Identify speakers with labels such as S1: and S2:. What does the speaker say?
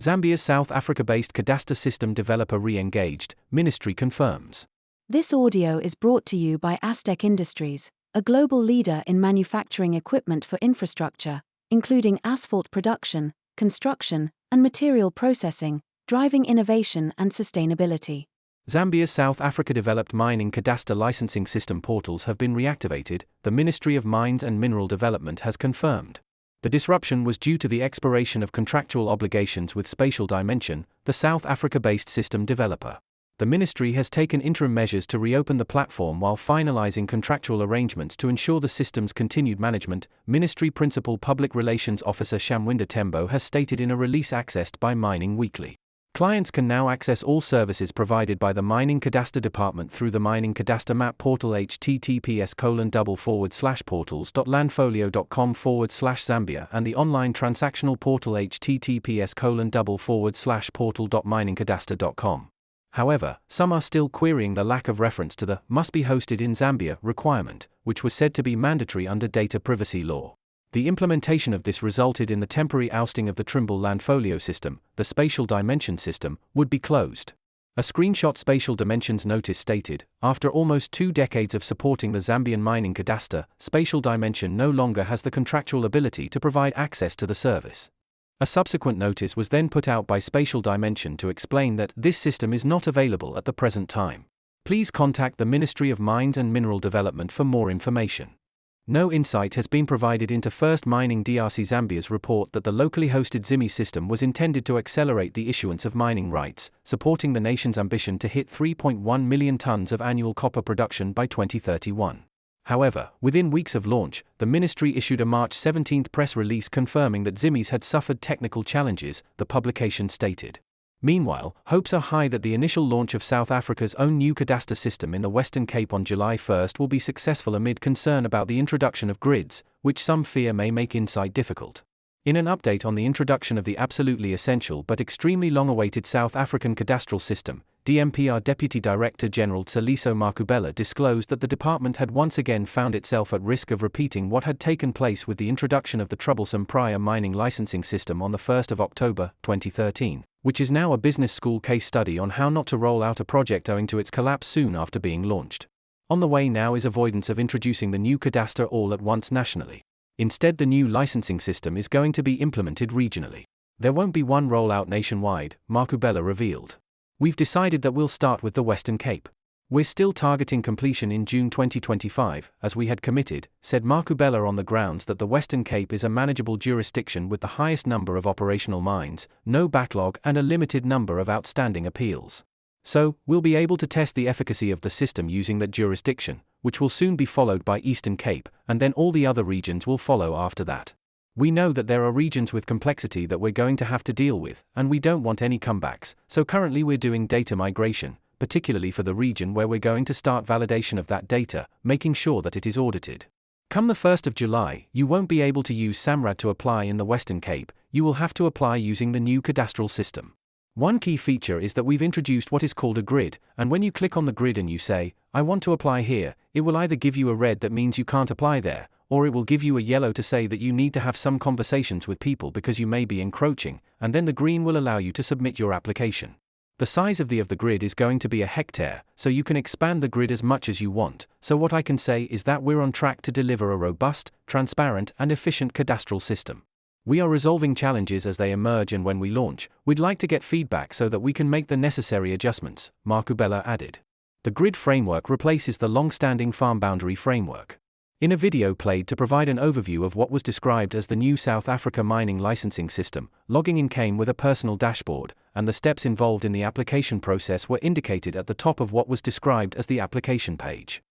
S1: Zambia's South Africa-based cadastre system developer re-engaged, ministry confirms.
S2: This audio is brought to you by Aztec Industries, a global leader in manufacturing equipment for infrastructure, including asphalt production, construction, and material processing, driving innovation and sustainability.
S1: Zambia's South Africa-developed mining cadastre licensing system portals have been reactivated, the Ministry of Mines and Mineral Development has confirmed. The disruption was due to the expiration of contractual obligations with Spatial Dimension, the South Africa-based system developer. The ministry has taken interim measures to reopen the platform while finalising contractual arrangements to ensure the system's continued management, Ministry Principal Public Relations Officer Shamwinda Tembo has stated in a release accessed by Mining Weekly. Clients can now access all services provided by the Mining Cadastre Department through the Mining Cadastre Map portal https://portals.landfolio.com/Zambia and the online transactional portal https://portal.miningcadastre.com. However, some are still querying the lack of reference to the "must be hosted in Zambia" requirement, which was said to be mandatory under data privacy law. The implementation of this resulted in the temporary ousting of the Trimble Landfolio System, the Spatial Dimension system, would be closed. A screenshot Spatial Dimensions notice stated, after almost 2 decades of supporting the Zambian mining cadastre, Spatial Dimension no longer has the contractual ability to provide access to the service. A subsequent notice was then put out by Spatial Dimension to explain that this system is not available at the present time. Please contact the Ministry of Mines and Mineral Development for more information. No insight has been provided into First Mining DRC Zambia's report that the locally hosted ZIMI system was intended to accelerate the issuance of mining rights, supporting the nation's ambition to hit 3.1 million tons of annual copper production by 2031. However, within weeks of launch, the ministry issued a March 17 press release confirming that ZIMIs had suffered technical challenges, the publication stated. Meanwhile, hopes are high that the initial launch of South Africa's own new cadastre system in the Western Cape on July 1 will be successful amid concern about the introduction of grids, which some fear may make insight difficult. In an update on the introduction of the absolutely essential but extremely long-awaited South African cadastral system, DMPR Deputy Director General Tsaliso Makubela disclosed that the department had once again found itself at risk of repeating what had taken place with the introduction of the troublesome prior mining licensing system on the 1st of October, 2013, which is now a business school case study on how not to roll out a project owing to its collapse soon after being launched. On the way now is avoidance of introducing the new cadastre all at once nationally. Instead, the new licensing system is going to be implemented regionally. There won't be one rollout nationwide, Makubela revealed. We've decided that we'll start with the Western Cape. We're still targeting completion in June 2025, as we had committed, said Makubela, on the grounds that the Western Cape is a manageable jurisdiction with the highest number of operational mines, no backlog and a limited number of outstanding appeals. So, we'll be able to test the efficacy of the system using that jurisdiction, which will soon be followed by Eastern Cape, and then all the other regions will follow after that. We know that there are regions with complexity that we're going to have to deal with, and we don't want any comebacks, so currently we're doing data migration, particularly for the region where we're going to start validation of that data, making sure that it is audited. Come the 1st of July, you won't be able to use SAMRAD to apply in the Western Cape, you will have to apply using the new cadastral system. One key feature is that we've introduced what is called a grid, and when you click on the grid and you say, "I want to apply here," it will either give you a red that means you can't apply there, or it will give you a yellow to say that you need to have some conversations with people because you may be encroaching, and then the green will allow you to submit your application. The size of the grid is going to be a hectare, so you can expand the grid as much as you want, so what I can say is that we're on track to deliver a robust, transparent and efficient cadastral system. We are resolving challenges as they emerge, and when we launch, we'd like to get feedback so that we can make the necessary adjustments, Makubela added. The grid framework replaces the long-standing farm boundary framework. In a video played to provide an overview of what was described as the new South Africa mining licensing system, logging in came with a personal dashboard, and the steps involved in the application process were indicated at the top of what was described as the application page.